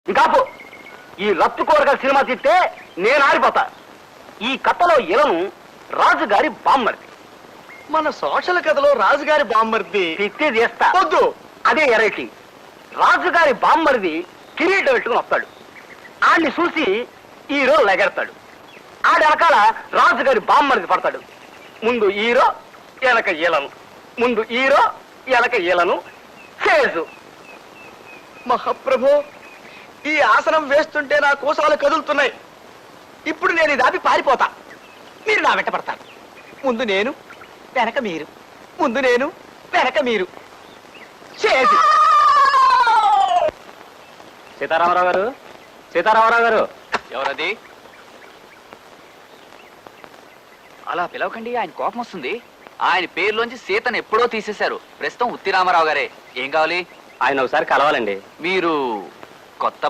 ఇంకాపు ఈ లత్తు కూరగాయల సినిమా తిట్టే నేను ఆరిపోతా. ఈ కథలో ఇలను రాజుగారి బామ్మర్ది. మన సోషల్ కథలో రాజుగారి బామ్మర్ది తిట్టి చేస్తా. వద్దు. అదే ఎరైటీ. రాజుగారి బామ్మర్ది కిరీటం పెట్టుకుని వస్తాడు. ఆడిని చూసి హీరో లెగెడతాడు. ఆడి వెనకాల రాజుగారి బామ్మర్ది పడతాడు. ముందు హీరో వెనక ఈలను, ముందు హీరో వెనక ఈలను చేజు. మహాప్రభు, ఈ ఆసనం వేస్తుంటే నా కోసాలు కదులుతున్నాయి. ఇప్పుడు నేను ఇది ఆపి పారిపోతా. మీరు నా వెంట పడతారు. ముందు నేను, వెనక మీరు. ముందు నేను, వెనక మీరు. చేసి సీతారామరావు గారు, సీతారామరావు గారు. ఎవరది? అలా పిలవకండి, ఆయన కోపం వస్తుంది. ఆయన పేరులోంచి సీతను ఎప్పుడో తీసేశారు. ప్రస్తుతం ఉత్తి రామారావు గారే. ఏం కావాలి? ఆయన ఒకసారి కలవాలండి. మీరు కొత్త